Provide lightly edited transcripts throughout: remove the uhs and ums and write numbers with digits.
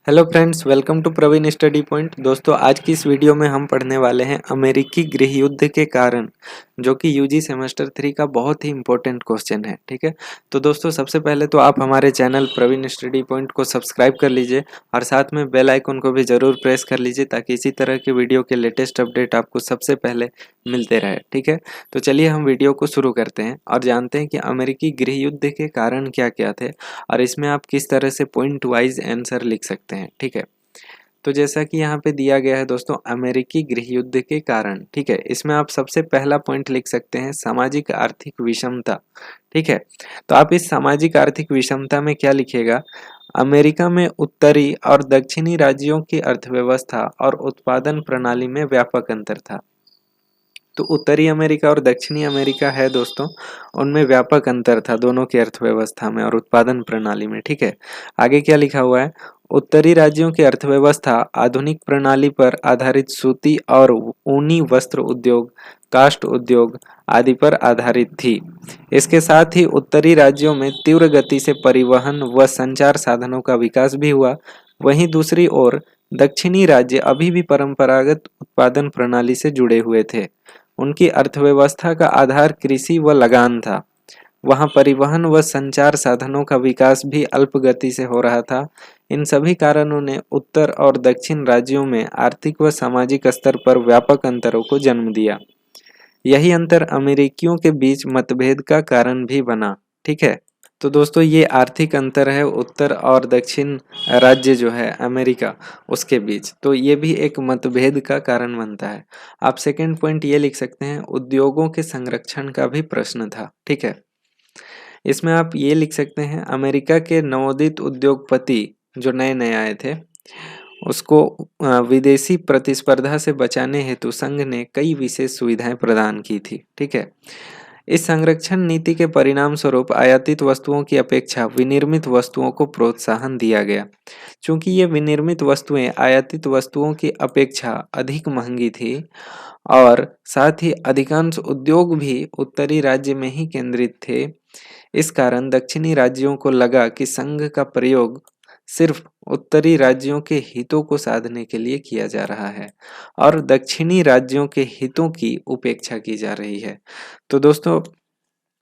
Hello friends, welcome to Praveen study point. दोस्तों, आज की इस वीडियो में हम पढ़ने वाले हैं अमेरिकी गृह युद्ध के कारण, जो कि यूजी सेमेस्टर 3 का बहुत ही इंपॉर्टेंट क्वेश्चन है। ठीक है, तो दोस्तों सबसे पहले तो आप हमारे चैनल प्रवीण स्टडी पॉइंट को सब्सक्राइब कर लीजिए और साथ में बेल आइकन को भी ज़रूर प्रेस कर लीजिए ताकि इसी तरह के वीडियो के लेटेस्ट अपडेट आपको सबसे पहले मिलते रहे। ठीक है, तो चलिए हम वीडियो को शुरू करते हैं और जानते हैं कि अमेरिकी गृह युद्ध के कारण क्या क्या थे और इसमें आप किस तरह से पॉइंट वाइज आंसर लिख सकते हैं। ठीक है, तो जैसा कि यहाँ पे दिया गया है दोस्तों, अमेरिकी गृह युद्ध के कारण। ठीक है, इसमें आप सबसे पहला पॉइंट लिख सकते हैं सामाजिक आर्थिक विषमता। ठीक है, तो आप इस सामाजिक आर्थिक विषमता में क्या लिखिएगा, अमेरिका में उत्तरी और दक्षिणी राज्यों की अर्थव्यवस्था और उत्पादन प्रणाली में व्यापक अंतर था। तो उत्तरी अमेरिका और दक्षिणी अमेरिका है दोस्तों, उनमें व्यापक अंतर था दोनों की अर्थव्यवस्था में और उत्पादन प्रणाली में। ठीक है, आगे क्या लिखा हुआ है, उत्तरी राज्यों की अर्थव्यवस्था आधुनिक प्रणाली पर आधारित सूती और ऊनी वस्त्र उद्योग, काष्ठ उद्योग आदि पर आधारित थी। इसके साथ ही उत्तरी राज्यों में तीव्र गति से परिवहन व संचार साधनों का विकास भी हुआ। वहीं दूसरी ओर दक्षिणी राज्य अभी भी परंपरागत उत्पादन प्रणाली से जुड़े हुए थे। उनकी अर्थव्यवस्था का आधार कृषि व लगान था। वहां परिवहन व संचार साधनों का विकास भी अल्प गति से हो रहा था। इन सभी कारणों ने उत्तर और दक्षिण राज्यों में आर्थिक व सामाजिक स्तर पर व्यापक अंतरों को जन्म दिया। यही अंतर अमेरिकियों के बीच मतभेद का कारण भी बना। ठीक है, तो दोस्तों ये आर्थिक अंतर है उत्तर और दक्षिण राज्य जो है अमेरिका उसके बीच, तो ये भी एक मतभेद का कारण बनता है। आप सेकंड पॉइंट ये लिख सकते हैं, उद्योगों के संरक्षण का भी प्रश्न था। ठीक है, इसमें आप ये लिख सकते हैं, अमेरिका के नवोदित उद्योगपति जो नए नए आए थे उसको विदेशी प्रतिस्पर्धा से बचाने हेतु संघ ने कई विशेष सुविधाएं प्रदान की थी। ठीक है, इस संरक्षण नीति के परिणाम स्वरूप आयातित वस्तुओं की अपेक्षा विनिर्मित वस्तुओं को प्रोत्साहन दिया गया। चूंकि ये विनिर्मित वस्तुएं आयातित वस्तुओं की अपेक्षा अधिक महंगी थी और साथ ही अधिकांश उद्योग भी उत्तरी राज्य में ही केंद्रित थे, इस कारण दक्षिणी राज्यों को लगा कि संघ का प्रयोग सिर्फ उत्तरी राज्यों के हितों को साधने के लिए किया जा रहा है और दक्षिणी राज्यों के हितों की उपेक्षा की जा रही है। तो दोस्तों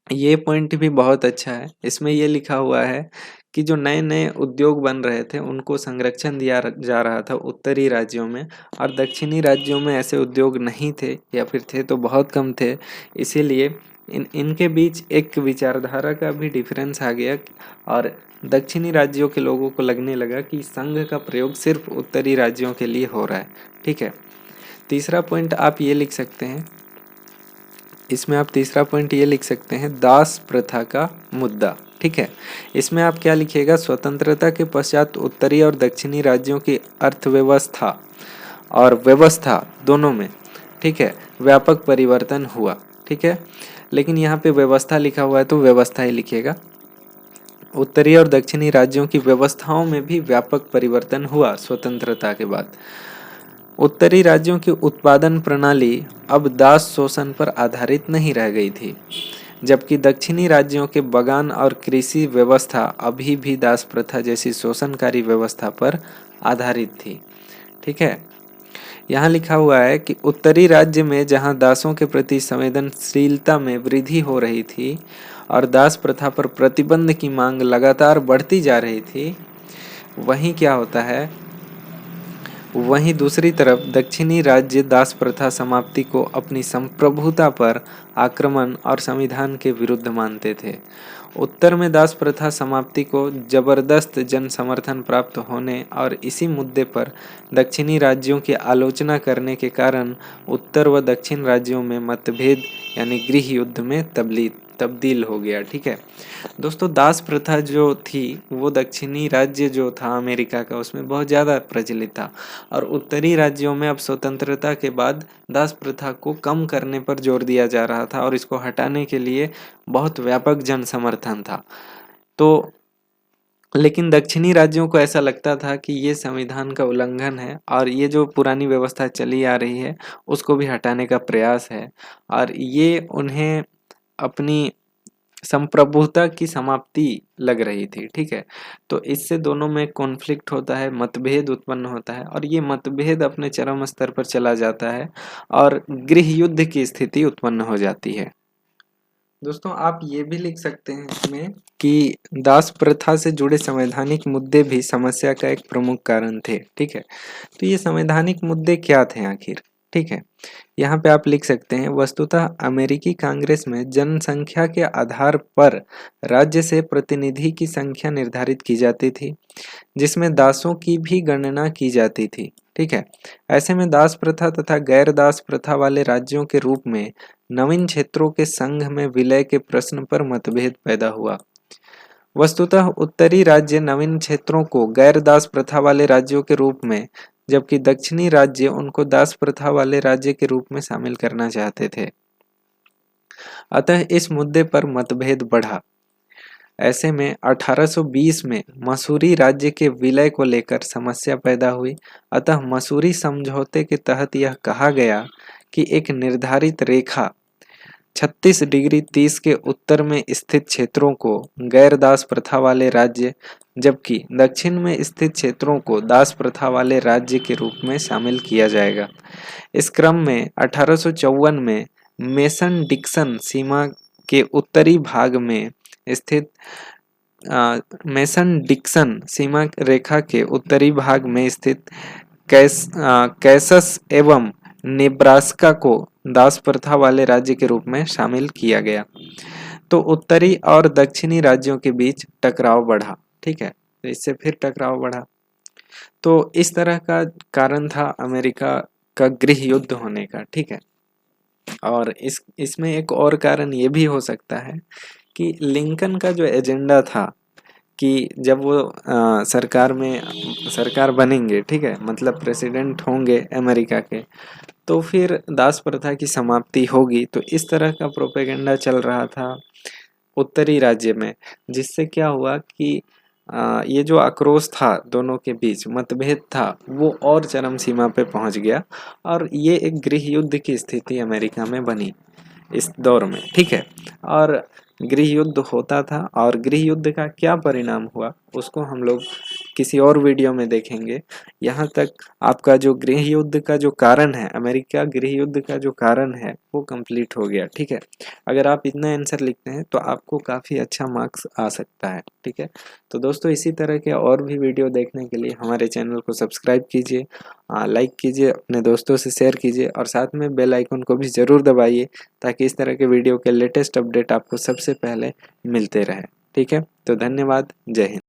ये पॉइंट भी बहुत अच्छा है। इसमें ये लिखा हुआ है कि जो नए नए उद्योग बन रहे थे उनको संरक्षण दिया जा रहा था उत्तरी राज्यों में, और दक्षिणी राज्यों में ऐसे उद्योग नहीं थे या फिर थे तो बहुत कम थे। इसीलिए इनके बीच एक विचारधारा का भी डिफरेंस आ गया और दक्षिणी राज्यों के लोगों को लगने लगा कि संघ का प्रयोग सिर्फ उत्तरी राज्यों के लिए हो रहा है। ठीक है, तीसरा पॉइंट आप ये लिख सकते हैं, इसमें आप तीसरा पॉइंट ये लिख सकते हैं, दास प्रथा का मुद्दा। ठीक है, इसमें आप क्या लिखिएगा, स्वतंत्रता के पश्चात उत्तरी और दक्षिणी राज्यों की अर्थव्यवस्था और व्यवस्था दोनों में, ठीक है, व्यापक परिवर्तन हुआ। ठीक है, लेकिन यहाँ पे व्यवस्था लिखा हुआ है तो व्यवस्था ही लिखिएगा। उत्तरी और दक्षिणी राज्यों की व्यवस्थाओं में भी व्यापक परिवर्तन हुआ स्वतंत्रता के बाद। उत्तरी राज्यों की उत्पादन प्रणाली अब दास शोषण पर आधारित नहीं रह गई थी, जबकि दक्षिणी राज्यों के बगान और कृषि व्यवस्था अभी भी दास प्रथा जैसी शोषणकारी व्यवस्था पर आधारित थी। ठीक है, यहाँ लिखा हुआ है कि उत्तरी राज्य में जहाँ दासों के प्रति संवेदनशीलता में वृद्धि हो रही थी और दास प्रथा पर प्रतिबंध की मांग लगातार बढ़ती जा रही थी, वहीं क्या होता है, वहीं दूसरी तरफ दक्षिणी राज्य दास प्रथा समाप्ति को अपनी संप्रभुता पर आक्रमण और संविधान के विरुद्ध मानते थे। उत्तर में दास प्रथा समाप्ति को जबरदस्त जन समर्थन प्राप्त होने और इसी मुद्दे पर दक्षिणी राज्यों की आलोचना करने के कारण उत्तर व दक्षिण राज्यों में मतभेद यानी गृह युद्ध में तब्दील हो गया। ठीक है दोस्तों, दास प्रथा जो थी वो दक्षिणी राज्य जो था अमेरिका का उसमें बहुत ज़्यादा प्रचलित था और उत्तरी राज्यों में अब स्वतंत्रता के बाद दास प्रथा को कम करने पर जोर दिया जा रहा था और इसको हटाने के लिए बहुत व्यापक जन समर्थन था। तो लेकिन दक्षिणी राज्यों को ऐसा लगता था कि ये संविधान का उल्लंघन है और ये जो पुरानी व्यवस्था चली आ रही है उसको भी हटाने का प्रयास है और ये उन्हें अपनी संप्रभुता की समाप्ति लग रही थी, ठीक है। तो इससे दोनों में कॉन्फ्लिक्ट होता है, मतभेद उत्पन्न होता है और ये मतभेद अपने चरम स्तर पर चला जाता है और गृह युद्ध की स्थिति उत्पन्न हो जाती है। दोस्तों आप ये भी लिख सकते हैं इसमें कि दास प्रथा से जुड़े संवैधानिक मुद्दे भी समस्या का एक प्रमुख कारण थे, ठीक है। तो ये संवैधानिक मुद्दे क्या थे आखिर, ठीक है। यहाँ पे आप लिख सकते हैं, वस्तुतः अमेरिकी कांग्रेस में जनसंख्या के आधार पर राज्य से प्रतिनिधि की संख्या निर्धारित की जाती थी, जिसमें दासों की भी गणना की जाती थी, ठीक है। ऐसे में दास प्रथा तथा गैर दास प्रथा वाले राज्यों के रूप में नवीन क्षेत्रों के संघ में विलय के प्रश्न पर मतभेद पैदा हुआ। वस्तुतः उत्तरी राज्य नवीन क्षेत्रों को गैर दास प्रथा वाले राज्यों के रूप में, जबकि दक्षिणी राज्य उनको दास प्रथा वाले राज्य के रूप में शामिल करना चाहते थे। अतः इस मुद्दे पर मतभेद बढ़ा। ऐसे में 1820 में मसूरी राज्य के विलय को लेकर समस्या पैदा हुई। अतः मसूरी समझौते के तहत यह कहा गया कि एक निर्धारित रेखा 36 डिग्री 30 के उत्तर में स्थित क्षेत्रों को गैर दास प्रथा वाले राज्य, जबकि दक्षिण में स्थित क्षेत्रों को दास प्रथा वाले राज्य के रूप में शामिल किया जाएगा। इस क्रम में 1854 में मेसन डिक्सन सीमा के उत्तरी भाग में स्थित मेसन डिक्सन सीमा रेखा के उत्तरी भाग में स्थित कैसस एवं नेब्रास्का को दास प्रथा वाले राज्य के रूप में शामिल किया गया। तो उत्तरी और दक्षिणी राज्यों के बीच टकराव बढ़ा, ठीक है। तो इससे फिर टकराव बढ़ा। तो इस तरह का कारण था अमेरिका का गृह युद्ध होने का, ठीक है। और इसमें एक और कारण ये भी हो सकता है कि लिंकन का जो एजेंडा था कि जब वो सरकार बनेंगे, ठीक है, मतलब प्रेसिडेंट होंगे अमेरिका के, तो फिर दास प्रथा की समाप्ति होगी। तो इस तरह का प्रोपेगेंडा चल रहा था उत्तरी राज्य में, जिससे क्या हुआ कि ये जो आक्रोश था, दोनों के बीच मतभेद था, वो और चरम सीमा पे पहुंच गया और ये एक गृह युद्ध की स्थिति अमेरिका में बनी इस दौर में, ठीक है। और गृह युद्ध होता था और गृह युद्ध का क्या परिणाम हुआ उसको हम लोग किसी और वीडियो में देखेंगे। यहाँ तक आपका जो गृह युद्ध का जो कारण है, अमेरिका गृह युद्ध का जो कारण है, वो कंप्लीट हो गया, ठीक है। अगर आप इतना आंसर लिखते हैं तो आपको काफ़ी अच्छा मार्क्स आ सकता है, ठीक है। तो दोस्तों इसी तरह के और भी वीडियो देखने के लिए हमारे चैनल को सब्सक्राइब कीजिए, लाइक कीजिए, अपने दोस्तों से शेयर कीजिए और साथ में बेल आइकन को भी ज़रूर दबाइए ताकि इस तरह के वीडियो के लेटेस्ट अपडेट आपको सबसे पहले मिलते रहे, ठीक है। तो धन्यवाद, जय हिंद।